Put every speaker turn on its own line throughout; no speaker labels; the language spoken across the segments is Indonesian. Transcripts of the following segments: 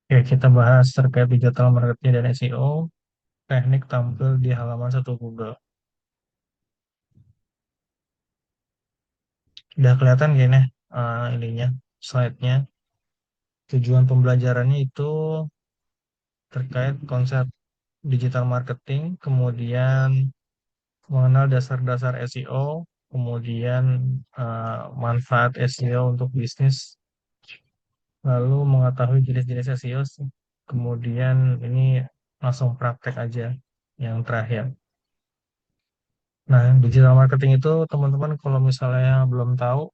Oke, kita bahas terkait digital marketing dan SEO, teknik tampil di halaman satu Google. Udah kelihatan gini, ininya, slide-nya. Tujuan pembelajarannya itu terkait konsep digital marketing, kemudian mengenal dasar-dasar SEO, kemudian manfaat SEO untuk bisnis, lalu mengetahui jenis-jenis SEO, kemudian ini langsung praktek aja yang terakhir. Nah, digital marketing itu teman-teman kalau misalnya belum tahu,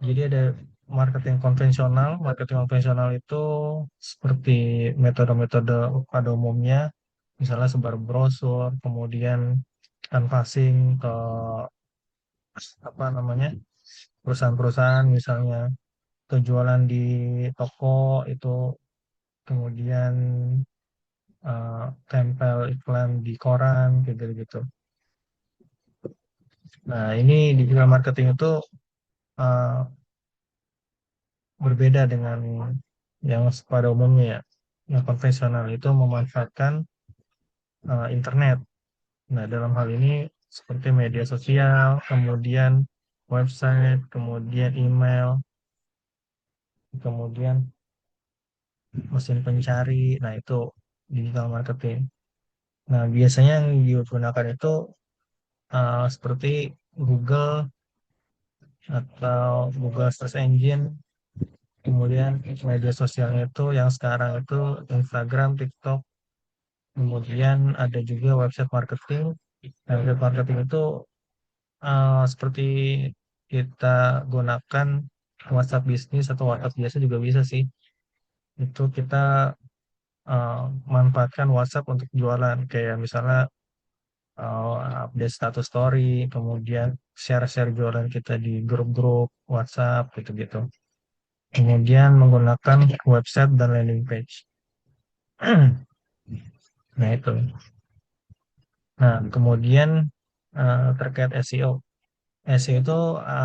jadi ada marketing konvensional itu seperti metode-metode pada umumnya, misalnya sebar brosur, kemudian canvassing ke apa namanya perusahaan-perusahaan, misalnya kejualan di toko itu, kemudian tempel iklan di koran, kayak gitu-gitu. Nah, ini digital marketing itu uh, berbeda dengan yang pada umumnya ya. Yang konvensional itu memanfaatkan internet. Nah, dalam hal ini seperti media sosial, kemudian website, kemudian email, kemudian mesin pencari. Nah, itu digital marketing. Nah, biasanya yang digunakan itu seperti Google atau Google Search Engine. Kemudian media sosialnya itu yang sekarang itu Instagram, TikTok. Kemudian ada juga website marketing. Nah, website marketing itu seperti kita gunakan WhatsApp bisnis atau WhatsApp biasa juga bisa sih. Itu kita uh, manfaatkan WhatsApp untuk jualan. Kayak misalnya update status story, kemudian share-share jualan kita di grup-grup WhatsApp gitu-gitu. Kemudian menggunakan website dan landing page. Nah itu. Nah kemudian terkait SEO. SEO itu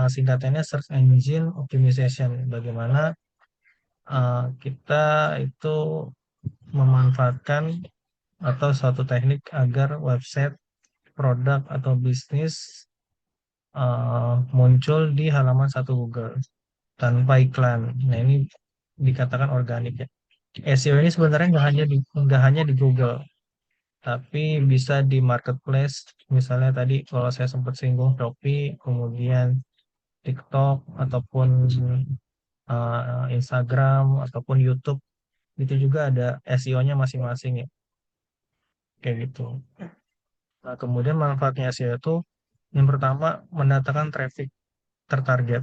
singkatannya Search Engine Optimization. Bagaimana kita itu memanfaatkan atau suatu teknik agar website, produk atau bisnis muncul di halaman satu Google tanpa iklan. Nah ini dikatakan organik ya. SEO ini sebenarnya nggak hanya di Google, tapi bisa di marketplace. Misalnya tadi kalau saya sempat singgung Shopee, kemudian TikTok ataupun Instagram ataupun YouTube, itu juga ada SEO-nya masing-masing ya, kayak gitu. Nah, kemudian manfaatnya SEO itu yang pertama mendatangkan traffic tertarget.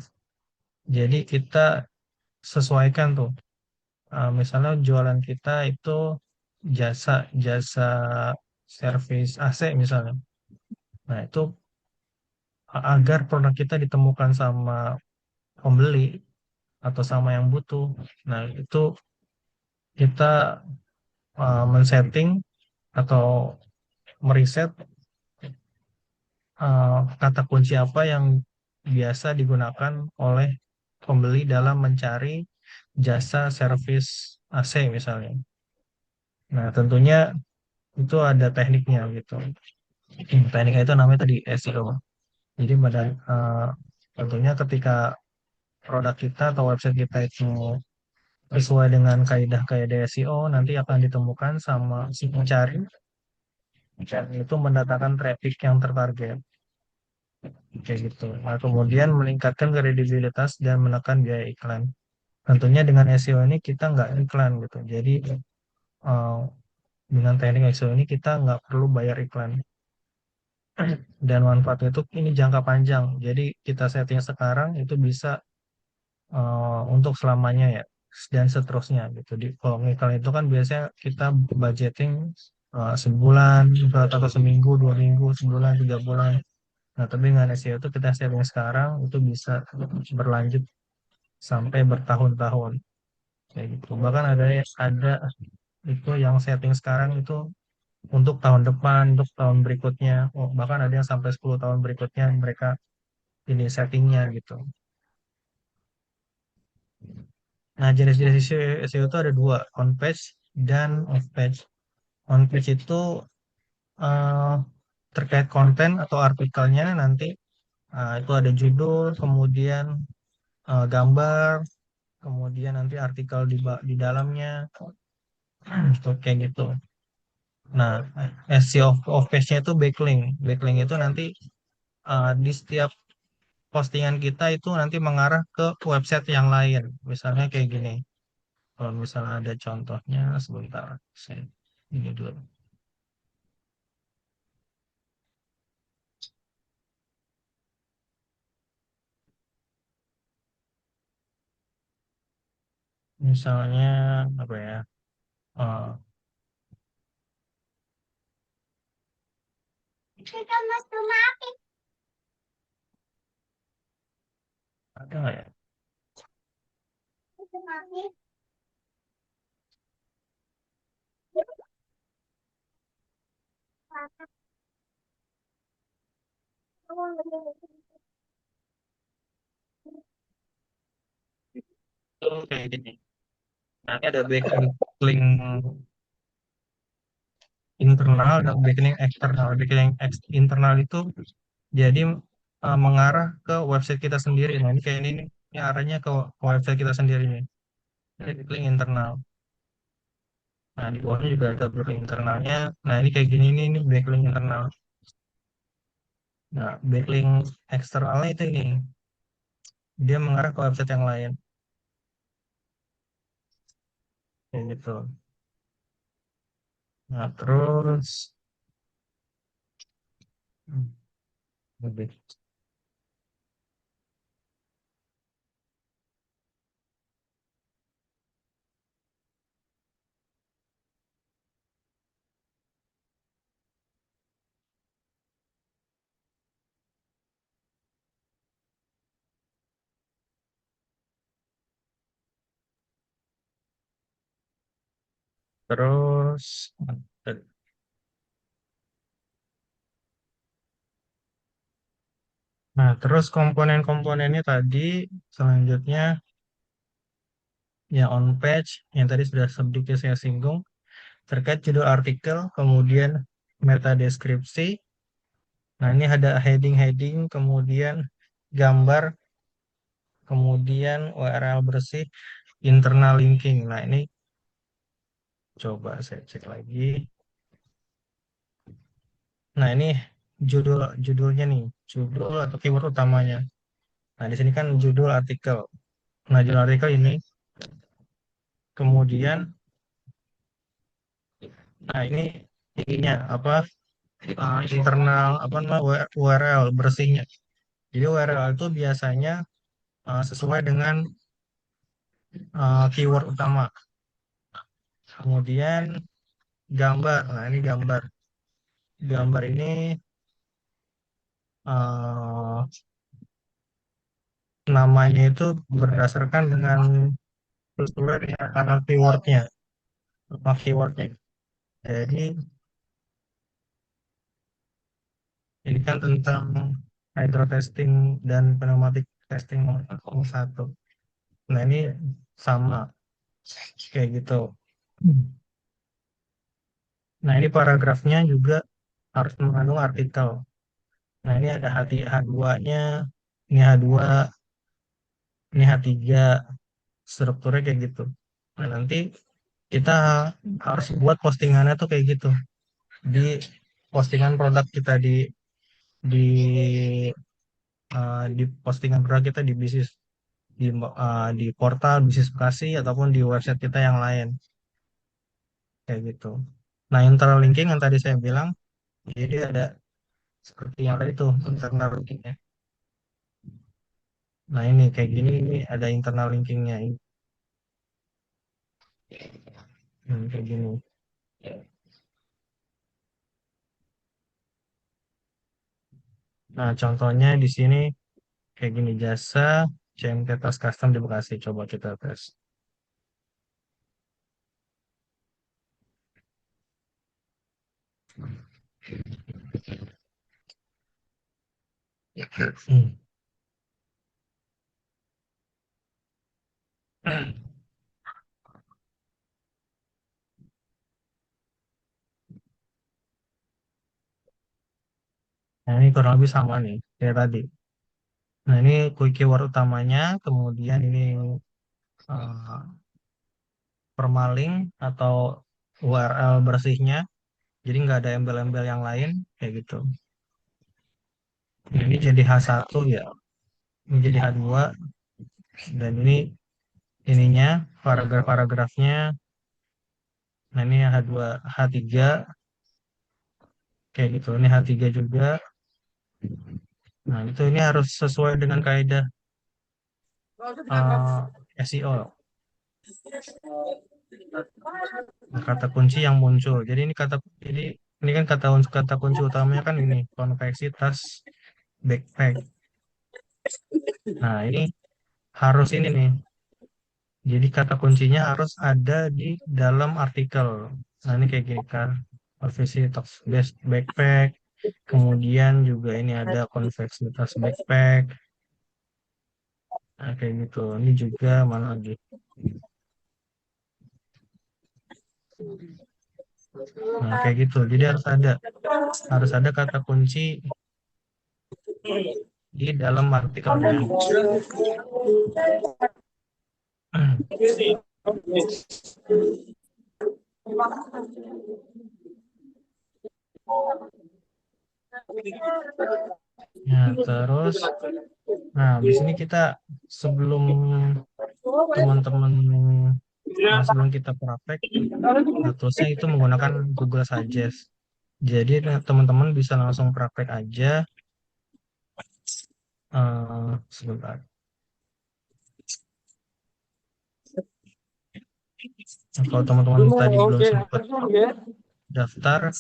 Jadi kita sesuaikan tuh, misalnya jualan kita itu jasa jasa servis AC misalnya. Nah, itu agar produk kita ditemukan sama pembeli atau sama yang butuh. Nah, itu kita men-setting atau meriset kata kunci apa yang biasa digunakan oleh pembeli dalam mencari jasa servis AC misalnya. Nah, tentunya itu ada tekniknya gitu. Tekniknya itu namanya tadi SEO. Jadi tentunya ketika produk kita atau website kita itu sesuai dengan kaidah-kaidah SEO, nanti akan ditemukan sama si pencari dan itu mendatangkan traffic yang tertarget kayak gitu. Nah, kemudian meningkatkan kredibilitas dan menekan biaya iklan. Tentunya dengan SEO ini kita nggak iklan gitu. Jadi eh, dengan teknik SEO ini kita nggak perlu bayar iklan. Dan manfaatnya itu ini jangka panjang. Jadi kita setting sekarang itu bisa untuk selamanya ya dan seterusnya gitu. Kalau iklan itu kan biasanya kita budgeting sebulan atau seminggu, 2 minggu, sebulan, 3 bulan. Nah, tapi dengan SEO itu kita setting sekarang itu bisa berlanjut sampai bertahun-tahun kayak gitu. Bahkan ada itu yang setting sekarang itu untuk tahun depan, untuk tahun berikutnya. Oh, bahkan ada yang sampai 10 tahun berikutnya mereka ini settingnya gitu. Nah, jenis-jenis SEO itu ada dua, on page dan off page. On page itu eh, terkait konten atau artikelnya nanti itu ada judul, kemudian gambar, kemudian nanti artikel di dalamnya, itu kayak gitu. Nah, SEO of page-nya itu backlink. Backlink itu nanti di setiap postingan kita itu nanti mengarah ke website yang lain. Misalnya kayak gini. Kalau misalnya ada contohnya, sebentar. Saya ini dulu. Misalnya apa ya? eh, ada nggak ya? Itu kayak gini. Nanti ada backlink internal dan backlink eksternal. Backlink internal itu jadi mengarah ke website kita sendiri. Nah, ini kayak ini nih. Ini arahnya ke website kita sendiri nih. Ini backlink internal. Nah, di bawahnya juga ada backlink internalnya. Nah, ini kayak gini nih, ini backlink internal. Nah, backlink eksternalnya itu ini. Dia mengarah ke website yang lain. Kayak gitu. Nah, terus hmm, lebih. Terus nah, terus komponen-komponennya tadi selanjutnya yang on page yang tadi sudah sedikit saya singgung terkait judul artikel, kemudian meta deskripsi. Nah, ini ada heading-heading, kemudian gambar, kemudian URL bersih, internal linking. Nah, ini coba saya cek lagi. Nah, ini judulnya nih, judul atau keyword utamanya. Nah, di sini kan judul artikel. Nah, judul artikel ini, kemudian, nah ini ininya apa internal apa namanya URL bersihnya. Jadi URL itu biasanya sesuai dengan keyword utama. Kemudian gambar. Nah, ini gambar. Gambar ini uh, namanya itu berdasarkan dengan sesuai dengan kata keywordnya. Nama keywordnya. Jadi ini kan tentang hydro testing dan pneumatic testing nomor 1. Nah, ini sama kayak gitu. Nah, ini paragrafnya juga harus mengandung artikel. Nah, ini ada H2-nya, ini H2, ini H3, strukturnya kayak gitu. Nah, nanti kita harus buat postingannya tuh kayak gitu. Di postingan produk kita di di postingan produk kita di bisnis di portal bisnis Bekasi ataupun di website kita yang lain kayak gitu. Nah, internal linking yang tadi saya bilang, jadi ada seperti yang tadi tuh internal linkingnya. Nah, ini kayak gini, ini ada internal linkingnya. Kayak gini. Nah, contohnya di sini kayak gini, jasa CMT tas custom di Bekasi. Coba kita tes. Hmm. Nah, ini kurang lebih sama nih kayak tadi. Nah, ini quick keyword utamanya, kemudian ini eh, permalink atau URL bersihnya, jadi nggak ada embel-embel yang lain, kayak gitu. Ini jadi H1 ya, ini jadi H2, dan ini ininya, paragraf-paragrafnya, nah ini H2, H3, kayak gitu. Ini H3 juga, nah itu ini harus sesuai dengan kaidah SEO, kata kunci yang muncul. Jadi ini kan kata kunci utamanya kan ini konveksi tas backpack. Nah, ini harus ini nih. Jadi kata kuncinya harus ada di dalam artikel. Nah, ini kayak gini kan. Konveksi tas backpack. Kemudian juga ini ada konveksi tas backpack. Nah, kayak gitu. Ini juga mana lagi? Nah, kayak gitu. Jadi harus ada kata kunci di dalam artikelnya. Nah, terus, nah, di sini kita sebelum teman-teman, nah, sebelum kita praktek, nah, toolsnya itu menggunakan Google Suggest. Jadi teman-teman bisa langsung praktek aja. Sebentar. Nah, kalau teman-teman tadi belum sempat daftar,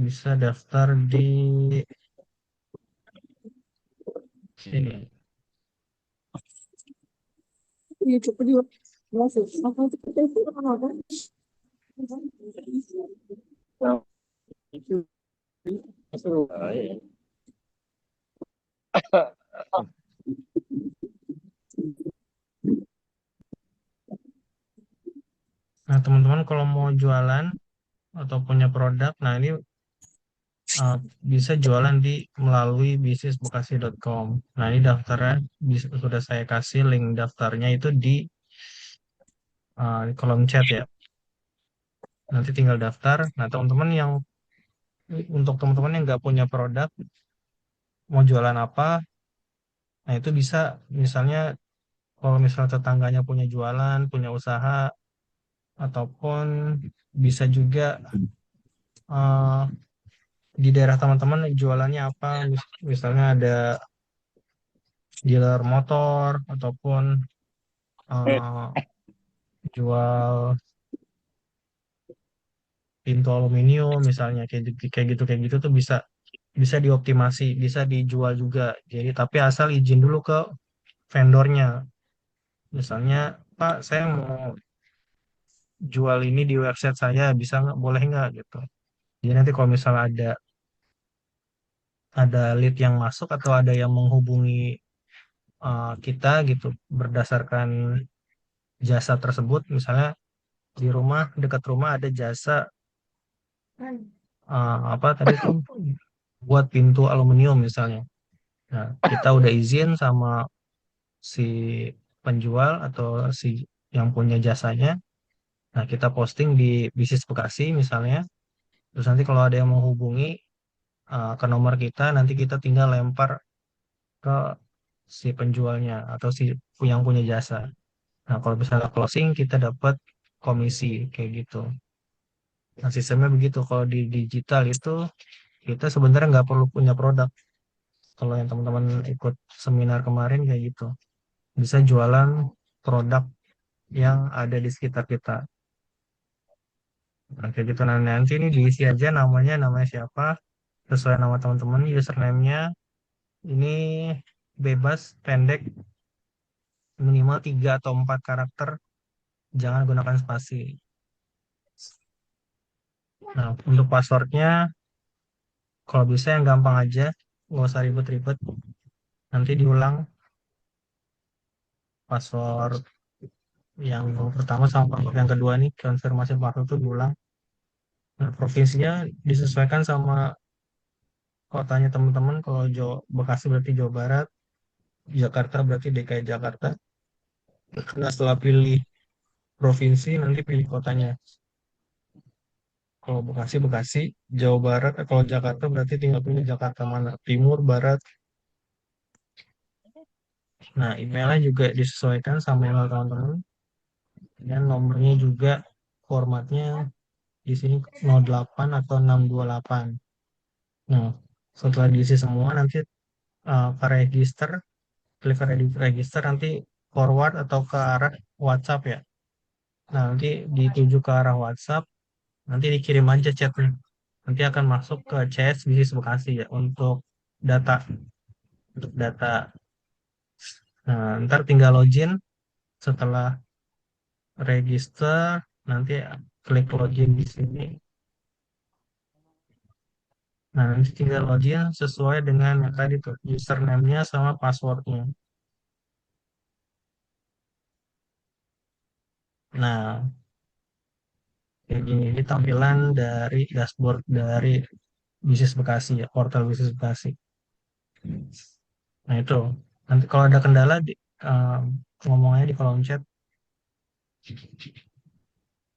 bisa daftar di sini. Nah, teman-teman kalau mau jualan atau punya produk, nah ini uh, bisa jualan melalui bisnisbekasi.com. Nah, ini daftarnya sudah saya kasih link daftarnya itu di kolom chat ya. Nanti tinggal daftar. Nah, teman-teman yang untuk teman-teman yang nggak punya produk, mau jualan apa, nah itu bisa misalnya kalau misalnya tetangganya punya jualan, punya usaha, ataupun bisa juga uh, di daerah teman-teman jualannya apa, misalnya ada dealer motor ataupun uh, jual pintu aluminium misalnya kayak gitu tuh bisa bisa dioptimasi, bisa dijual juga. Jadi tapi asal izin dulu ke vendornya. Misalnya, Pak, saya mau jual ini di website saya, bisa nggak, boleh nggak gitu. Jadi nanti kalau misalnya ada lead yang masuk atau ada yang menghubungi kita gitu berdasarkan jasa tersebut, misalnya di rumah, dekat rumah ada jasa apa tadi tuh, buat pintu aluminium misalnya. Nah, kita udah izin sama si penjual atau si yang punya jasanya. Nah, kita posting di Bisnis Bekasi misalnya. Terus nanti kalau ada yang menghubungi ke nomor kita, nanti kita tinggal lempar ke si penjualnya atau si yang punya jasa. Nah, kalau misalnya closing, kita dapat komisi kayak gitu. Nah, sistemnya begitu. Kalau di digital itu kita sebenarnya nggak perlu punya produk. Kalau yang teman-teman ikut seminar kemarin kayak gitu, bisa jualan produk yang ada di sekitar kita. Nah, kayak gitu. Nah, nanti ini diisi aja namanya siapa, sesuai nama teman-teman, username-nya. Ini bebas, pendek, minimal 3 atau 4 karakter, jangan gunakan spasi. Nah, untuk passwordnya, kalau bisa yang gampang aja, nggak usah ribet-ribet. Nanti diulang password yang pertama sama password yang kedua nih, konfirmasi password itu diulang. Nah, provinsinya disesuaikan sama kotanya teman-teman, kalau Bekasi berarti Jawa Barat, Jakarta berarti DKI Jakarta. Nah, setelah pilih provinsi, nanti pilih kotanya. Kalau Bekasi, Bekasi, Jawa Barat, kalau Jakarta berarti tinggal pilih Jakarta mana, Timur, Barat. Nah, emailnya juga disesuaikan sama email teman-teman. Dan nomornya juga formatnya di sini 08 atau 628. Nah, setelah diisi semua, nanti ke register, klik ke register, nanti forward atau ke arah WhatsApp ya. Nah, nanti dituju ke arah WhatsApp, nanti dikirim aja chatnya. Nanti akan masuk ke CS Bisnis Bekasi ya untuk data. Nah, ntar tinggal login setelah register, nanti klik login di sini. Nah, nanti tinggal login sesuai dengan yang tadi tuh, username-nya sama passwordnya. Nah, kayak gini, ini tampilan dari dashboard dari Bisnis Bekasi ya, portal Bisnis Bekasi. Nah, itu. Nanti kalau ada kendala, eh, ngomongnya di kolom chat.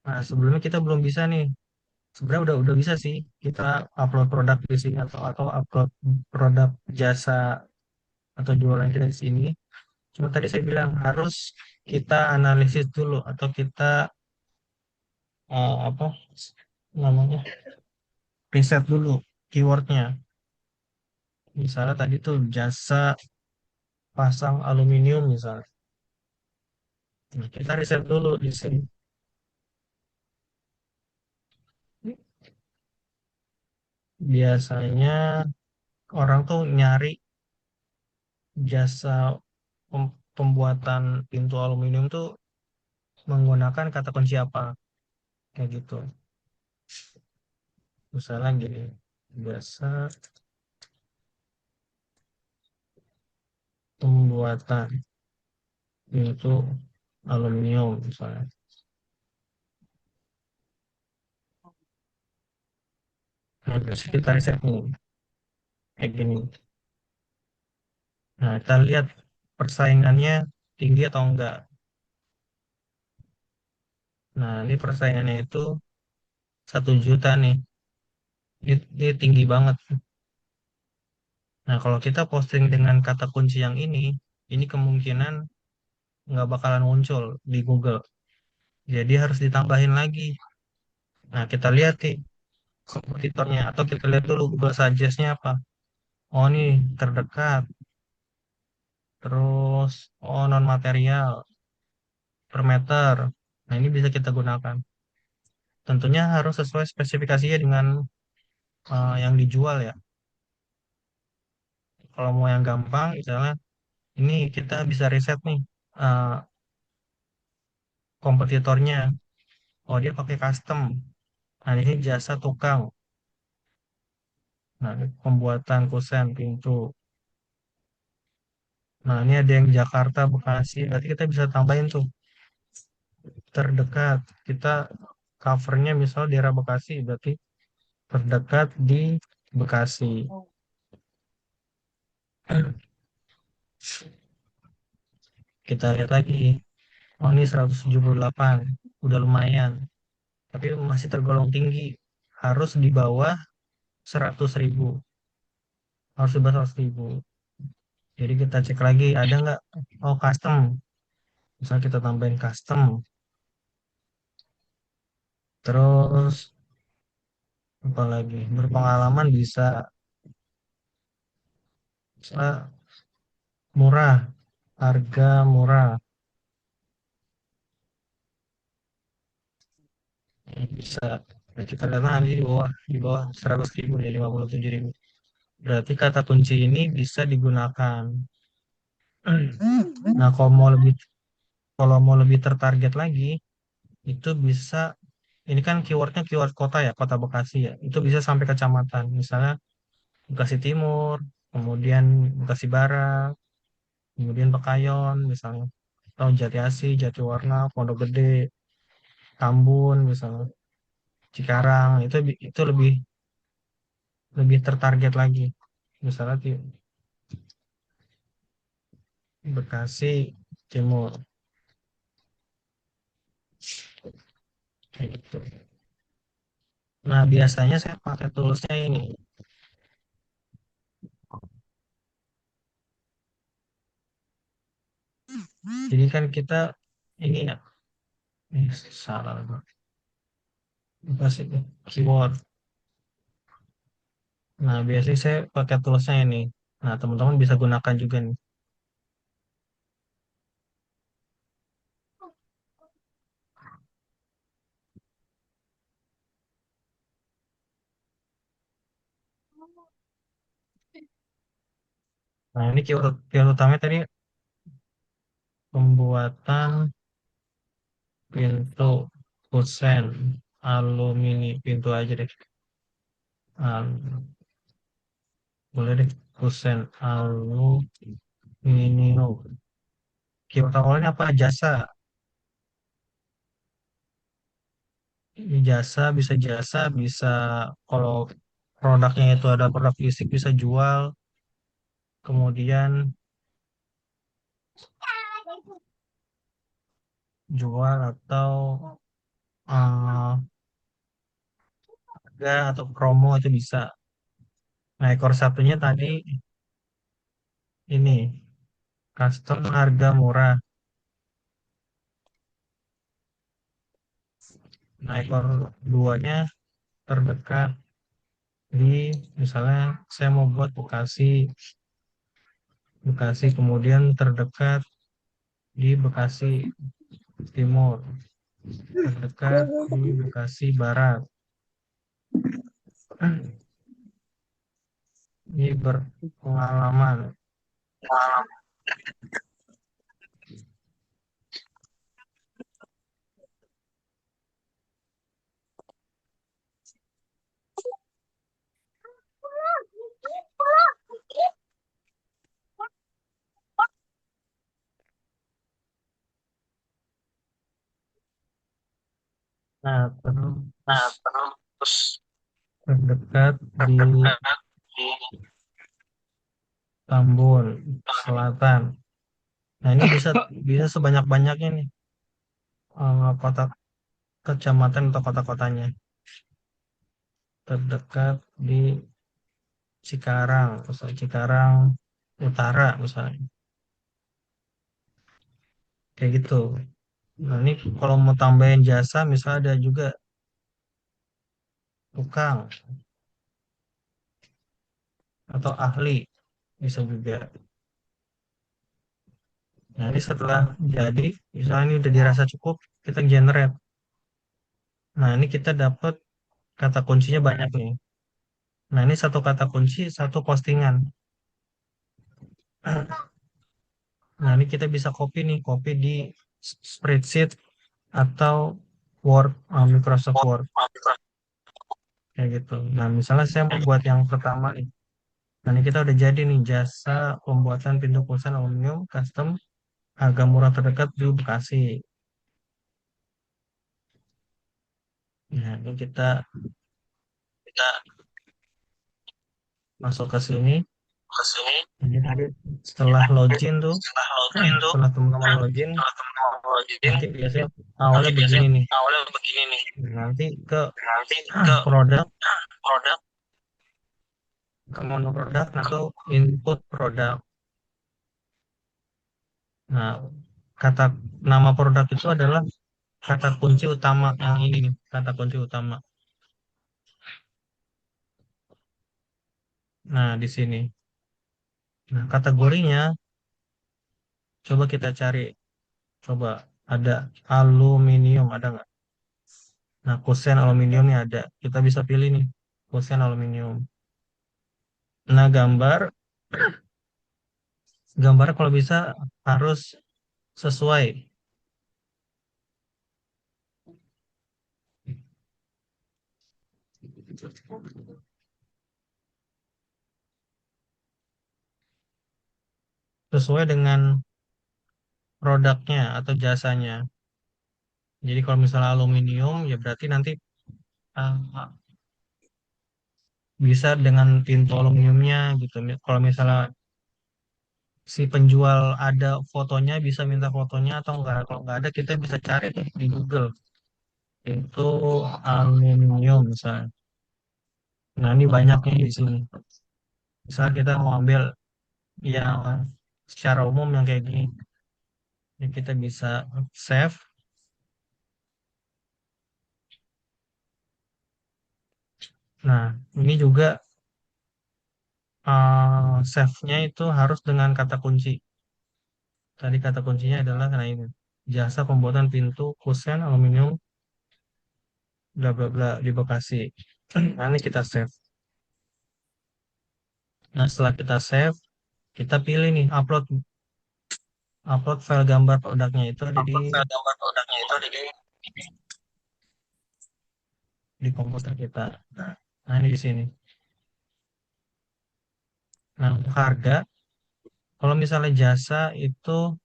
Nah, sebelumnya kita belum bisa nih. Sebenarnya udah bisa sih kita upload produk di sini atau upload produk jasa atau jualan kita di sini. Cuma tadi saya bilang harus kita analisis dulu atau kita apa namanya riset dulu keywordnya. Misalnya tadi tuh jasa pasang aluminium misalnya. Nah, kita riset dulu di sini. Biasanya orang tuh nyari jasa pembuatan pintu aluminium tuh menggunakan kata kunci apa kayak gitu. Misalnya gini, jasa pembuatan pintu aluminium misalnya. Nah, terus kita riset nih kayak gini. Nah, kita lihat persaingannya tinggi atau enggak. Nah, ini persaingannya itu 1 juta nih. Ini tinggi banget. Nah, kalau kita posting dengan kata kunci yang ini kemungkinan nggak bakalan muncul di Google. Jadi harus ditambahin lagi. Nah, kita lihat nih kompetitornya atau kita lihat dulu Google Suggest-nya apa. Oh, nih terdekat. Terus, oh non material per meter. Nah, ini bisa kita gunakan. Tentunya harus sesuai spesifikasinya dengan yang dijual ya. Kalau mau yang gampang, misalnya ini kita bisa riset nih eh, kompetitornya. Oh, dia pakai custom. Nah, ini jasa tukang. Nah, ini pembuatan kusen pintu. Nah, ini ada yang Jakarta, Bekasi. Berarti kita bisa tambahin tuh terdekat. Kita covernya misal daerah Bekasi, berarti terdekat di Bekasi. Kita lihat lagi. Oh, ini 178. Udah lumayan. Tapi masih tergolong tinggi. Harus di bawah 100.000. Harus di bawah 100.000. Jadi kita cek lagi, ada nggak? Oh, custom. Misal kita tambahin custom. Terus, apalagi? Berpengalaman bisa. Bisa murah. Harga murah. Bisa. Nah, kita lihat nanti di bawah 100.000 ya 57.000. Berarti kata kunci ini bisa digunakan. Nah, kalau mau lebih tertarget lagi, itu bisa, ini kan keywordnya keyword kota ya, kota Bekasi ya. Itu bisa sampai kecamatan. Misalnya Bekasi Timur, kemudian Bekasi Barat, kemudian Pekayon misalnya. Atau Jati Asih, Jatiwarna, Pondok Gede, Tambun misalnya, Cikarang, itu lebih lebih tertarget lagi. misalnya di Bekasi Timur kayak gitu. Nah, biasanya saya pakai toolsnya ini. Jadi kan kita ini ya, salah apa sih keyword. Nah, biasanya saya pakai toolsnya ini. Nah, teman-teman bisa gunakan juga nih. Nah, ini keyword utamanya tadi pembuatan pintu kusen alumini, pintu aja deh. Boleh deh, kusen aluminium. Keyword awalnya apa? Jasa. Ini jasa, bisa kalau produknya itu ada produk fisik bisa jual, kemudian jual atau harga atau promo itu bisa. Nah, ekor satunya tadi ini custom harga murah. Nah, ekor duanya terdekat di misalnya saya mau buat Bekasi kemudian terdekat di Bekasi Timur, terdekat di Bekasi Barat. Ini berpengalaman. Nah, terus terdekat di Tambun Selatan. Nah, ini bisa bisa sebanyak-banyaknya nih kota kecamatan atau kota-kotanya. Terdekat di Cikarang, misalnya Cikarang Utara misalnya. Kayak gitu. Nah, ini kalau mau tambahin jasa, misalnya ada juga tukang atau ahli, bisa juga. Nah, ini setelah jadi, misalnya ini udah dirasa cukup, kita generate. Nah, ini kita dapat kata kuncinya banyak nih. Nah, ini satu kata kunci, satu postingan. Nah, ini kita bisa copy nih, copy di spreadsheet atau Word, Microsoft Word, kayak gitu. Nah, misalnya saya mau buat yang pertama nih. Nah, ini kita udah jadi nih, jasa pembuatan pintu kusen aluminium custom harga murah terdekat di Bekasi. Nah, ini kita masuk ke sini. Jadi tadi setelah login tuh, setelah teman-teman login, nanti biasanya awalnya begini nih. Nanti ke produk, ke menu produk atau input produk. Nah, kata nama produk itu adalah kata kunci utama yang ini nih, kata kunci utama. Nah, di sini. Nah, kategorinya coba kita cari. Coba ada aluminium, ada nggak? Nah, kusen aluminiumnya ada. Kita bisa pilih nih, kusen aluminium. Nah, gambar kalau bisa harus sesuai, sesuai dengan produknya atau jasanya. Jadi kalau misalnya aluminium, ya berarti nanti uh, bisa dengan pintu aluminiumnya gitu. Kalau misalnya si penjual ada fotonya, bisa minta fotonya atau enggak. Kalau enggak ada, kita bisa cari tuh di Google. Itu aluminium misalnya. Nah, ini banyaknya di sini. Misal kita mau ambil yang secara umum yang kayak gini, ini kita bisa save. Nah, ini juga save-nya itu harus dengan kata kunci. Tadi kata kuncinya adalah nah ini, jasa pembuatan pintu kusen aluminium bla bla bla di Bekasi. Nah, ini kita save. Nah, setelah kita save, kita pilih nih upload upload file gambar produknya itu ada
Upload file gambar produknya itu ada
di komputer kita. Nah, ini di sini. Nah, untuk harga, kalau misalnya jasa itu,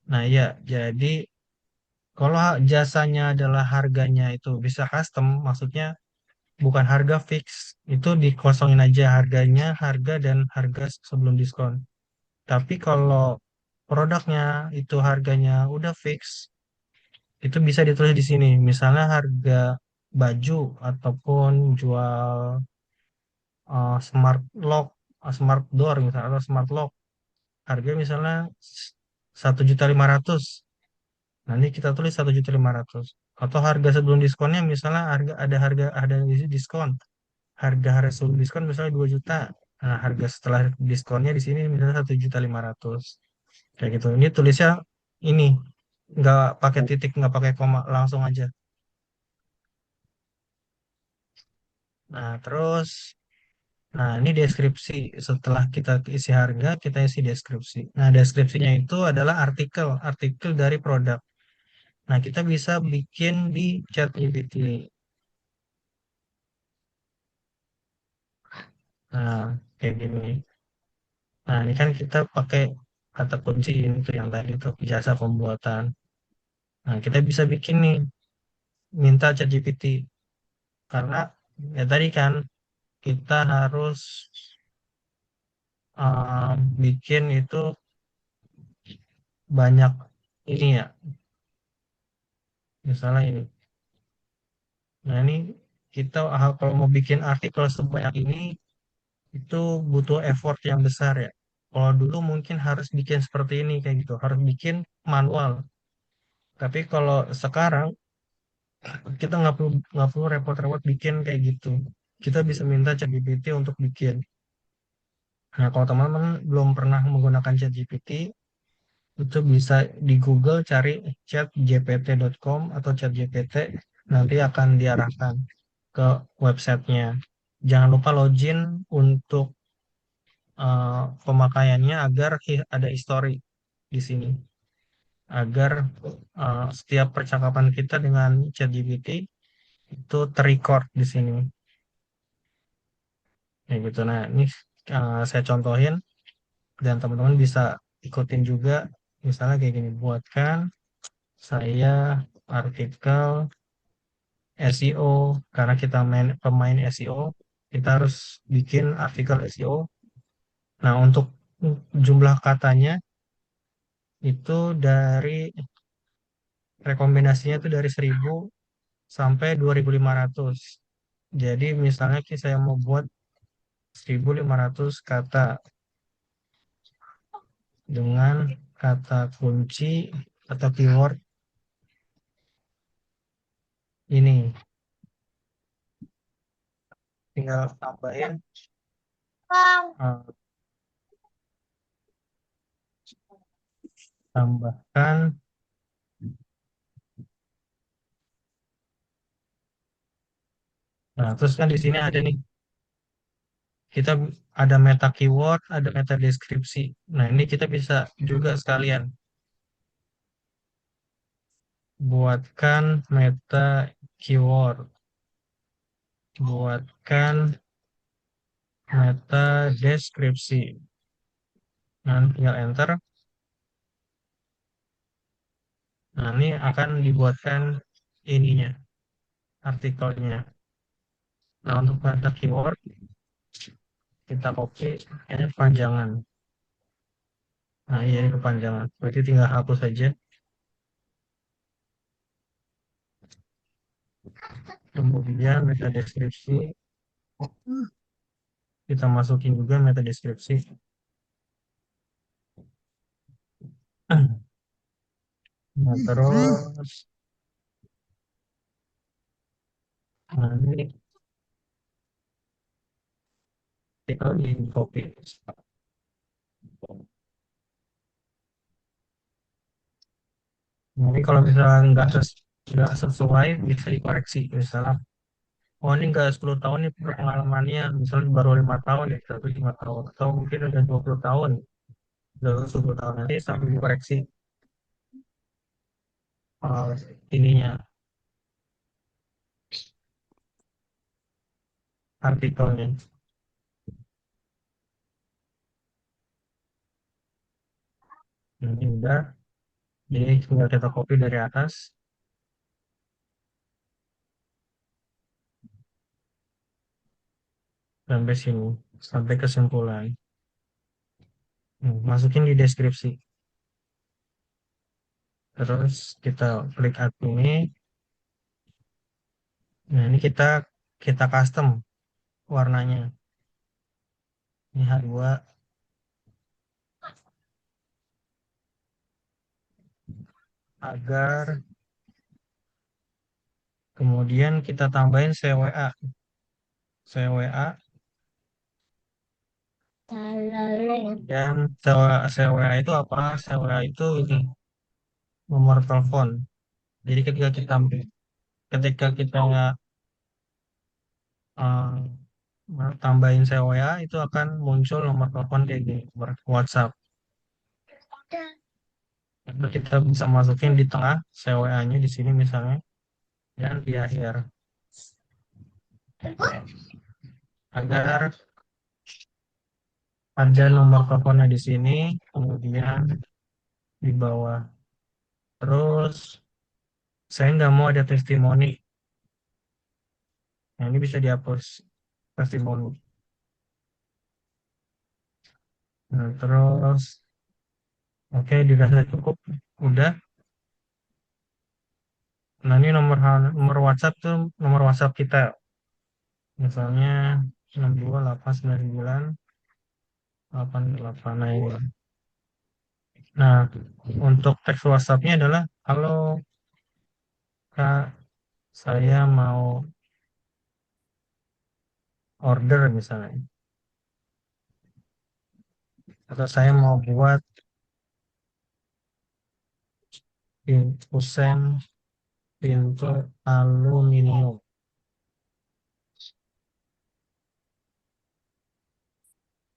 nah ya, jadi kalau jasanya adalah harganya itu bisa custom, maksudnya bukan harga fix, itu dikosongin aja harganya, harga dan harga sebelum diskon. Tapi kalau produknya itu harganya udah fix, itu bisa ditulis di sini. Misalnya harga baju ataupun jual smart lock, smart door misalnya atau smart lock, harga misalnya 1.500.000. Nanti kita tulis 1.500.000. Atau harga sebelum diskonnya misalnya ada diskon. Harga sebelum diskon misalnya 2 juta. Nah, harga setelah diskonnya di sini misalnya 1.500.000. Kayak gitu. Ini tulisnya ini nggak pakai titik, nggak pakai koma, langsung aja. Nah, terus, nah ini deskripsi. Setelah kita isi harga, kita isi deskripsi. Nah, deskripsinya itu adalah artikel dari produk. Nah, kita bisa bikin di ChatGPT. Nah, kayak gini. Nah, ini kan kita pakai kata kunci itu yang tadi tuh jasa pembuatan. Nah, kita bisa bikin nih, minta ChatGPT. Karena ya tadi kan kita harus bikin itu banyak ini ya. Misalnya ini. Nah, ini kita kalau mau bikin artikel sebanyak ini itu butuh effort yang besar ya. Kalau dulu mungkin harus bikin seperti ini kayak gitu, harus bikin manual. Tapi kalau sekarang kita nggak perlu repot-repot bikin kayak gitu. Kita bisa minta ChatGPT untuk bikin. Nah, kalau teman-teman belum pernah menggunakan ChatGPT, itu bisa di Google cari chatgpt.com atau ChatGPT, nanti akan diarahkan ke websitenya. Jangan lupa login untuk pemakaiannya agar ada history di sini. Agar setiap percakapan kita dengan ChatGPT itu terrecord di sini. Ya gitu. Nah, ini saya contohin dan teman-teman bisa ikutin juga. Misalnya kayak gini, buatkan saya artikel SEO. Karena kita pemain SEO, kita harus bikin artikel SEO. Nah, untuk jumlah katanya itu dari rekomendasinya itu dari 1.000 sampai 2.500. Jadi misalnya saya mau buat 1.500 kata dengan kata kunci atau keyword ini. Tinggal tambahin, eh, tambahkan Nah, terus kan di sini ada nih, kita ada meta keyword, ada meta deskripsi. Nah, ini kita bisa juga sekalian buatkan meta keyword, buatkan meta deskripsi. Nah, tinggal enter. Nah, ini akan dibuatkan ininya, artikelnya. Nah, untuk meta keyword, kita copy, ini kepanjangan. Nah, iya ini kepanjangan. Berarti tinggal hapus saja. Kemudian meta deskripsi, kita masukin juga meta deskripsi. Nah, terus, nah ini artikel di copy. Nah, ini kalau misalnya nggak sesuai, bisa dikoreksi. Misalnya, oh ini nggak 10 tahun nih pengalamannya, misalnya baru 5 tahun ya, tapi 5 tahun. Atau mungkin udah 20 tahun, udah 10 tahun nanti sampai dikoreksi uh, ininya, artikelnya. Nah, ini udah, jadi tinggal kita copy dari atas sampai sini, sampai kesimpulan. Masukin di deskripsi. Terus kita klik add ini. Nah, ini kita custom warnanya. Ini H2 agar kemudian kita tambahin CWA. CWA dan CWA itu apa? CWA itu ini nomor telepon. Jadi ketika kita tambahin CWA itu akan muncul nomor telepon kayak gini, nomor WhatsApp. Lalu kita bisa masukin di tengah CWA-nya di sini misalnya dan di akhir agar ada nomor teleponnya di sini, kemudian di bawah. Terus saya nggak mau ada testimoni. Nah, ini bisa dihapus testimoni. Nah, terus oke dirasa cukup. Udah. Nah, ini nomor WhatsApp tuh nomor WhatsApp kita. Misalnya 628988. Nah, ini. Nah, untuk teks WhatsApp-nya adalah halo Kak, saya mau order misalnya. Atau saya mau buat kusen pintu aluminium.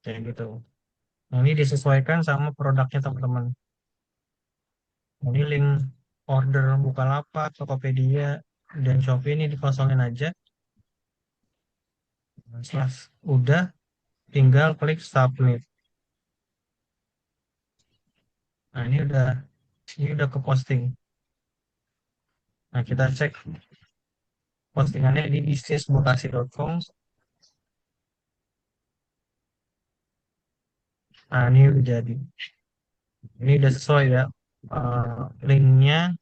Kayak gitu. Nah, ini disesuaikan sama produknya teman-teman. Ini link order Bukalapak, Tokopedia, dan Shopee ini dikosongin aja. Setelah udah, tinggal klik submit. Nah, ini udah ke posting. Nah, kita cek postingannya di bisnismutasi.com. Nah, ini udah jadi. Ini udah sesuai ya. Linknya,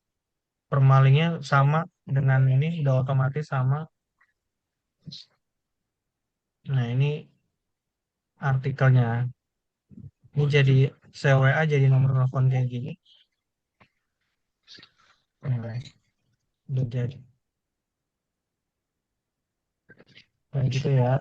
permalingnya sama dengan ini, udah otomatis sama. Nah, ini artikelnya. Ini jadi CWA jadi nomor telepon kayak gini. Nah, udah jadi. Kayak gitu ya.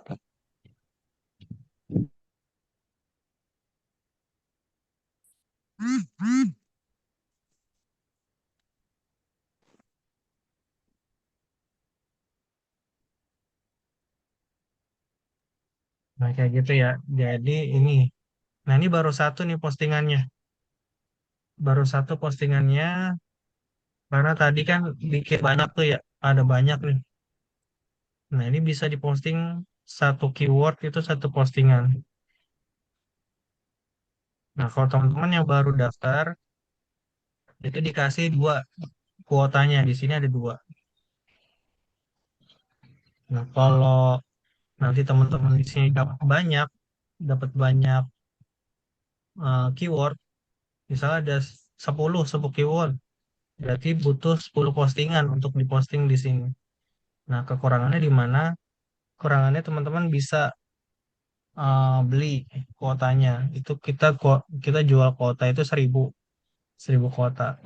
Nah, kayak gitu ya. Jadi ini, nah ini baru satu nih postingannya. Baru satu postingannya, karena tadi kan dikit banyak tuh ya, ada banyak nih. Nah, ini bisa diposting satu keyword itu satu postingan. Nah, kalau teman-teman yang baru daftar, itu dikasih dua kuotanya. Di sini ada dua. Nah, kalau nanti teman-teman di sini dapat banyak keyword, misalnya ada 10 keyword, berarti butuh 10 postingan untuk diposting di sini. Nah, kekurangannya di mana? Kekurangannya teman-teman bisa beli kuotanya. Itu kita jual kuota itu 1000 kuota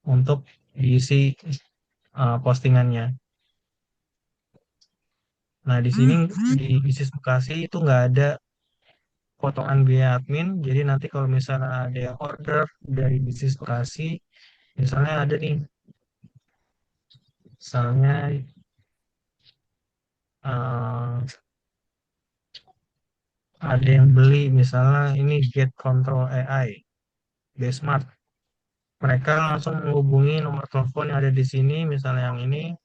untuk diisi postingannya. Nah, di sini di bisnis Bekasi itu nggak ada potongan biaya admin. Jadi nanti kalau misalnya ada yang order dari bisnis Bekasi, misalnya ada nih, misalnya eh, ada yang beli misalnya ini Get Control AI, Smart. Mereka langsung menghubungi nomor telepon yang ada di sini, misalnya yang ini,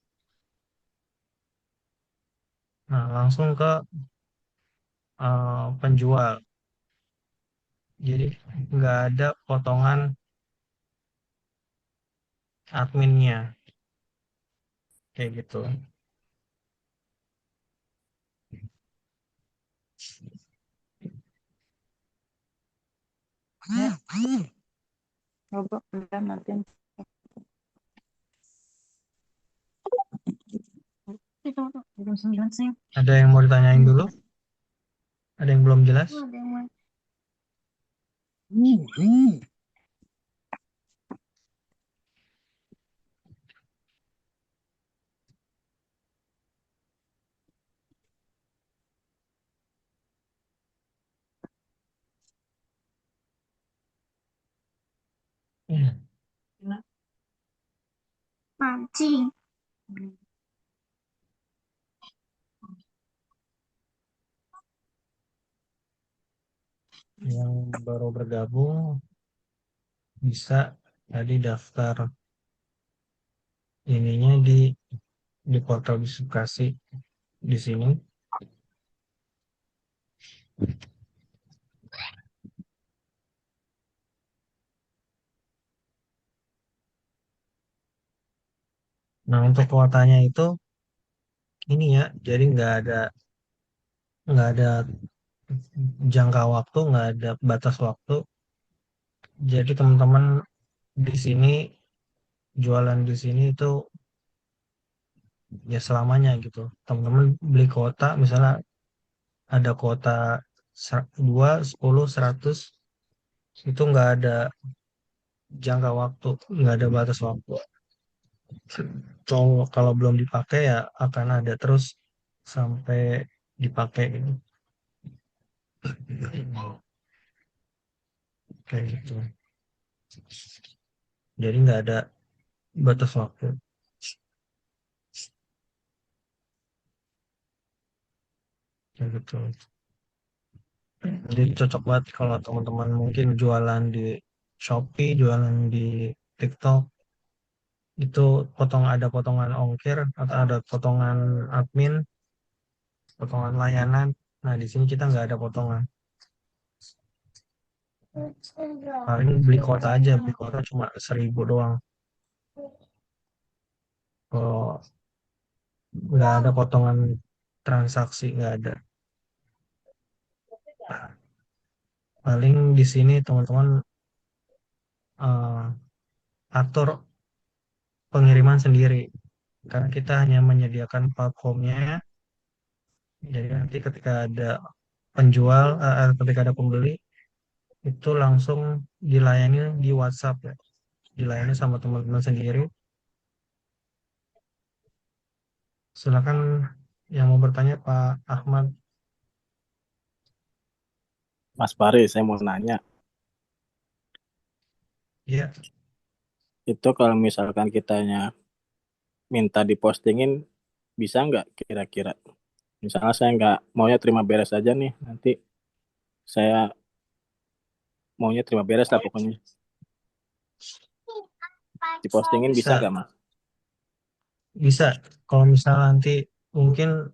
nah langsung ke penjual. Jadi nggak ada potongan adminnya kayak gitu.
Coba udah nanti belum 9 sih.
Ada yang mau ditanyain dulu? Ada yang belum jelas?
Ada yang mau.
Iya.
Mancing.
Yang baru bergabung bisa tadi daftar ininya di portal Bisukasi di sini. Nah, untuk kuotanya itu ini ya, jadi nggak ada jangka waktu, nggak ada batas waktu. Jadi teman-teman di sini jualan di sini itu ya selamanya gitu. Teman-teman beli kuota, misalnya ada kuota 2, 10, 100, itu nggak ada jangka waktu, nggak ada batas waktu. Kalau belum dipakai ya akan ada terus sampai dipakai gitu. Kayak gitu. Jadi nggak ada batas waktu. Kayak gitu. Jadi cocok banget kalau teman-teman mungkin jualan di Shopee, jualan di TikTok, itu ada potongan ongkir atau ada potongan admin, potongan layanan. Nah, di sini kita nggak ada potongan. Paling beli kuota aja, beli kuota cuma 1000 doang. Kalau nggak ada potongan transaksi, nggak ada. Paling di sini teman-teman eh, atur pengiriman sendiri, karena kita hanya menyediakan platformnya. Jadi nanti ketika ada ketika ada pembeli, itu langsung dilayani di WhatsApp ya, dilayani sama teman-teman sendiri. Silakan yang mau bertanya Pak Ahmad.
Mas Pari, saya mau nanya,
Ya,
itu kalau misalkan kitanya minta dipostingin, bisa nggak kira-kira? Misalnya saya nggak maunya terima beres aja nih, nanti saya maunya terima beres lah pokoknya. Dipostingin bisa
Bisa,
nggak Mas?
bisa. Kalau misalnya nanti mungkin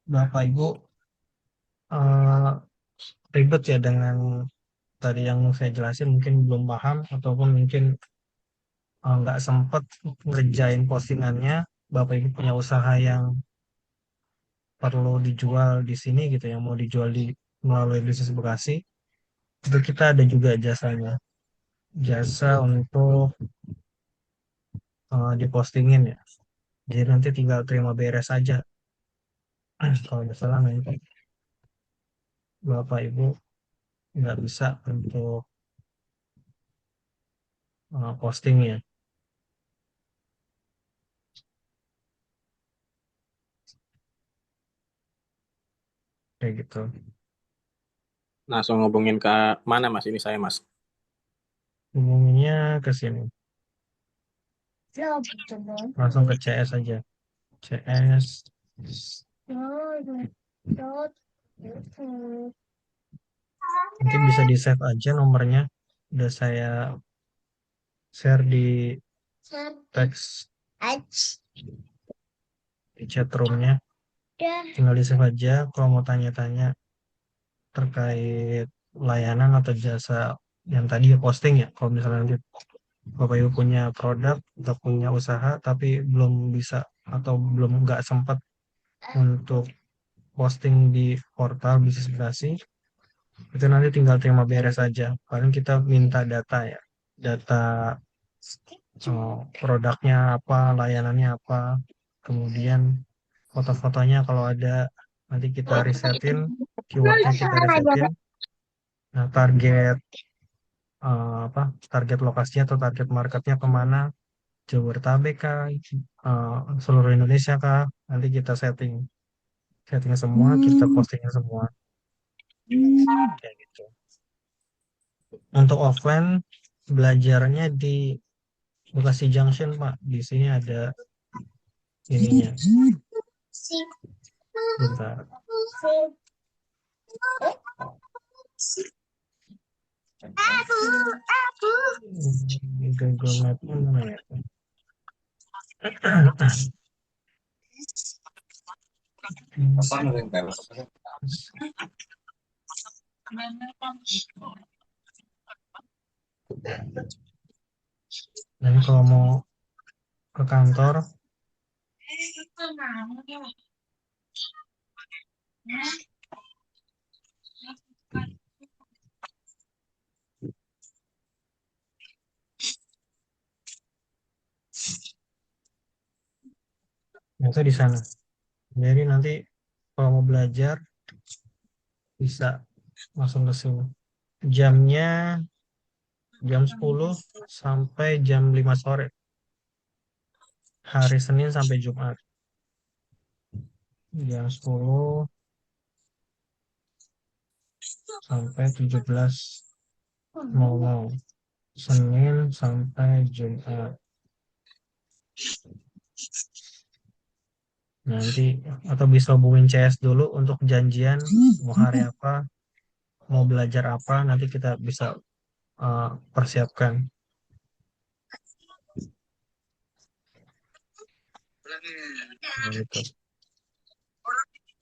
Bapak Ibu eh, ribet ya dengan tadi yang saya jelasin, mungkin belum paham ataupun mungkin nggak sempet ngerjain postingannya. Bapak Ibu punya usaha yang perlu dijual di sini gitu, yang mau dijual di melalui bisnis Bekasi, itu kita ada juga jasanya, jasa untuk dipostingin ya. Jadi nanti tinggal terima beres aja. Kalau misalnya nanti Bapak Ibu nggak bisa untuk postingnya kayak gitu.
Langsung ngubungin ke mana Mas? Ini saya Mas.
Hubunginya ke sini, langsung ke CS aja. CS nanti bisa di save aja nomornya. Udah saya share di teks di chat roomnya. Tinggal di save aja kalau mau tanya-tanya terkait layanan atau jasa yang tadi ya posting ya. Kalau misalnya nanti Bapak Ibu punya produk atau punya usaha tapi belum bisa atau belum nggak sempat untuk posting di portal bisnis Bekasi, itu nanti tinggal terima beres aja. Paling kita minta data ya, data produknya apa, layanannya apa, kemudian foto-fotonya kalau ada nanti kita resetin, keywordnya kita resetin. Nah, apa target lokasinya atau target marketnya kemana, Jabodetabek kah, seluruh Indonesia kah, nanti kita setting setting semua, kita postingin semua kayak gitu. Untuk offline belajarnya di Bekasi Junction Pak, di sini ada ininya. Bentar. Google Map mana ya? Dan kalau mau ke kantor, itu di sana. Jadi nanti kalau mau belajar bisa langsung ke sini. Jamnya jam 10 sampai jam 5 sore. Hari Senin sampai Jumat. Jam 10 sampai 17.00. Senin sampai Jumat. Nanti atau bisa hubungin CS dulu untuk janjian mau hari apa, mau belajar apa, nanti kita bisa persiapkan. Nah, gitu.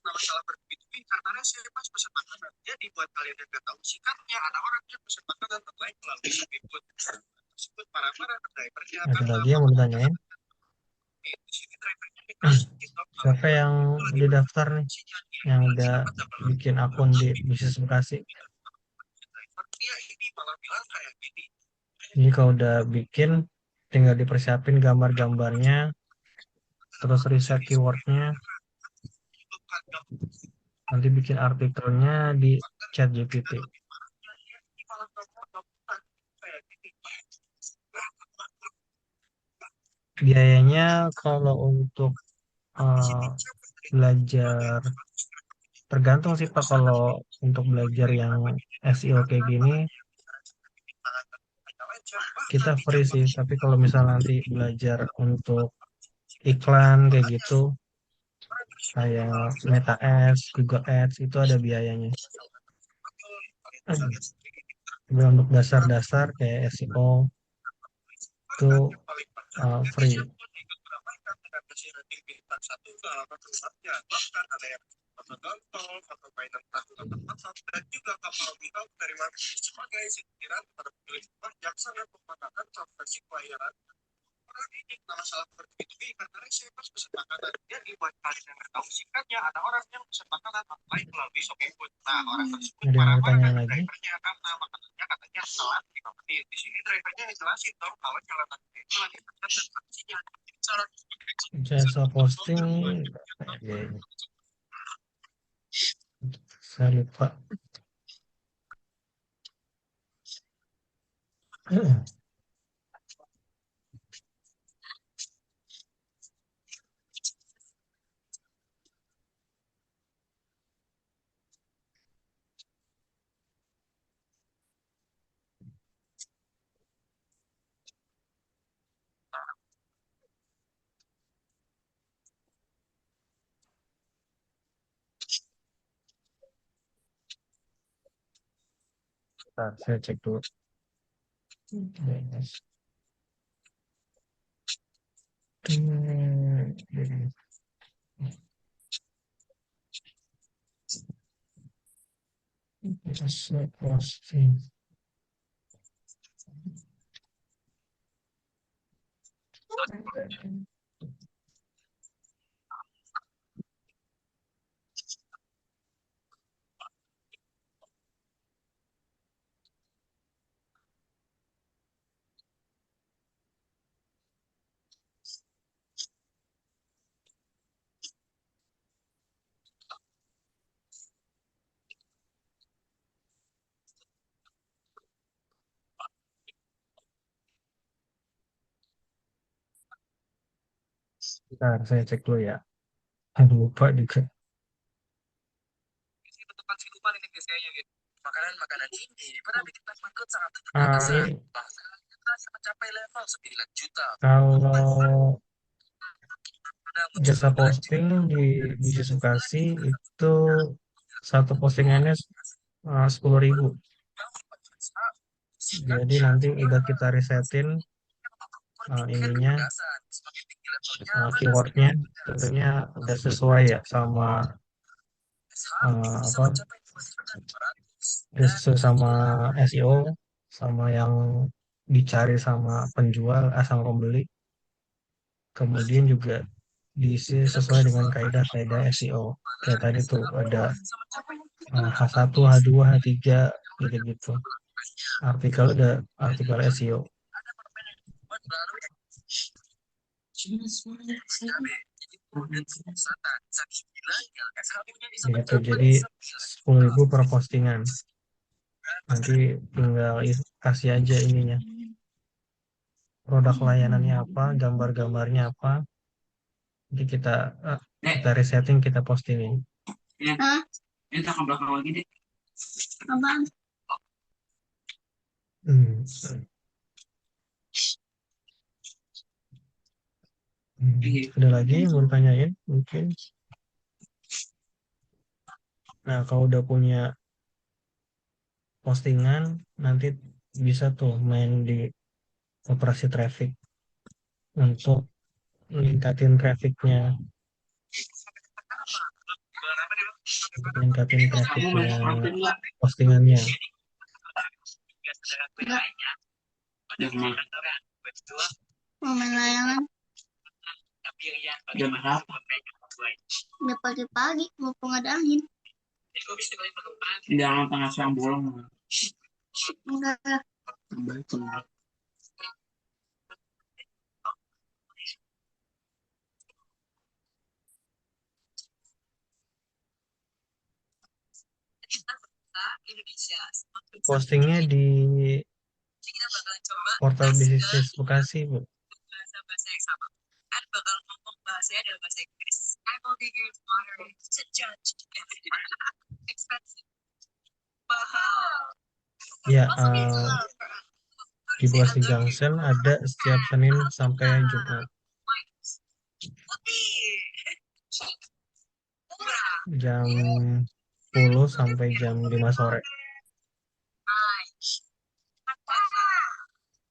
Masalah bertubi-tubi karena saya pas pesan makanan. Jadi buat kalian yang nggak tahu sikapnya, ada orang yang pesan makanan terbaik melalui speedfood tersebut para drivernya
Ada
akan
lagi yang mau ditanyain?
di sini drivernya dikasih TikTok
Siapa yang udah daftar nih? Yang udah bikin akun di bisnis Bekasi?
driver dia ini malah bilang kayak gini.
Ini kalau udah bikin, tinggal dipersiapin gambar-gambarnya, terus riset keywordnya, nanti bikin artikelnya di ChatGPT. Biayanya kalau untuk uh, belajar tergantung sih Pak, kalau untuk belajar yang SEO kayak gini kita free sih, tapi kalau misalnya nanti belajar untuk iklan kayak gitu kayak Meta Ads, Google Ads itu ada biayanya. Untuk dasar-dasar kayak SEO itu free.
Dan juga kapal bintang dari sebagai sindiran pada pemilik jaksa dan pemandangan transaksi pelayanan. Ini kalau salah bertubi-tubi karena resipros kesepakatan. Jadi buat kalian yang nggak tahu singkatnya ada orang yang kesepakatan apply melalui Shopee. Nah orang tersebut
Ada yang mau
marah-marah
tanya
dengan
lagi?
drivernya karena makanannya katanya telat 5 menit. Di sini drivernya ngejelasin dong kalau jalan itu lagi macet dan taksinya.
Jasa posting saya lupa. Bentar, saya cek dulu. Yes. Jasa posting. Bentar, saya cek dulu ya. Lupa juga.
Tempat kehidupan ini guys kayaknya gitu. Makanan-makanan ini pernah bikin market sangat
Ini
bahkan mencapai level 9 juta.
kalau jasa posting di Sukasi itu satu postingannya 10.000. Jadi nanti udah kita resetin ininya keywordnya tentunya udah sesuai ya sama apa udah sesuai sama SEO sama yang dicari sama penjual sama pembeli, kemudian juga diisi sesuai dengan kaidah-kaidah SEO kayak tadi tuh ada H1, H2, H3 gitu-gitu. Artikel ada artikel SEO. Gitu, jadi 10.000 per postingan. Nanti tinggal kasih aja ininya. Produk layanannya apa, gambar-gambarnya apa. Nanti kita resetting, kita postingin.
Entah ke belakang lagi deh. Abang.
Ada lagi yang mau tanyain mungkin? Nah, kalau udah punya postingan, nanti bisa tuh main di operasi traffic untuk meningkatin trafficnya, postingannya.
Mau main layangan.
Jam berapa?
Udah pagi-pagi, mumpung ada angin.
Jangan tengah siang bolong.
Enggak lah.
Postingnya di portal bisnis Bekasi, Bu. Ya, di Bekasi Junction ada setiap Senin sampai Jumat. jam 10 sampai jam 5 sore.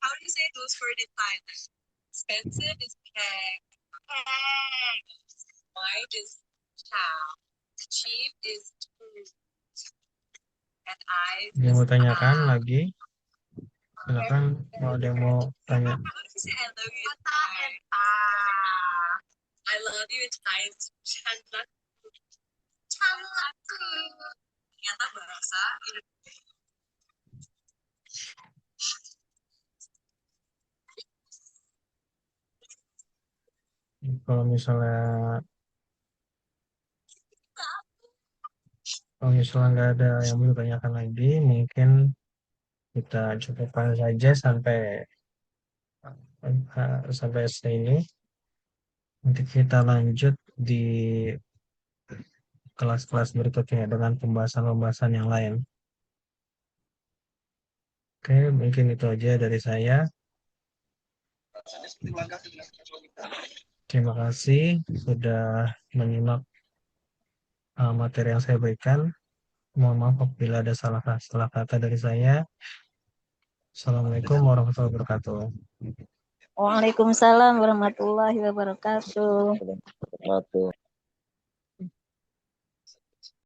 How do you say those for the time? Expensive is cake. White is cow. Cheap is food. And I
Yang mau
is
tanyakan lagi, silakan kalau ada yang mau tanya.
How do you say I love you in Thai? I love you in Thai is chanlat. Chanlatku. Ternyata bahasa Indonesia.
Kalau misalnya nggak ada yang mau ditanyakan lagi, mungkin kita cukupkan saja sampai sini. Nanti kita lanjut di kelas-kelas berikutnya dengan pembahasan-pembahasan yang lain. Oke, mungkin itu aja dari saya. Terima kasih sudah menyimak materi yang saya berikan. Mohon maaf apabila ada salah kata dari saya. Assalamualaikum warahmatullahi wabarakatuh.
Waalaikumsalam warahmatullahi wabarakatuh.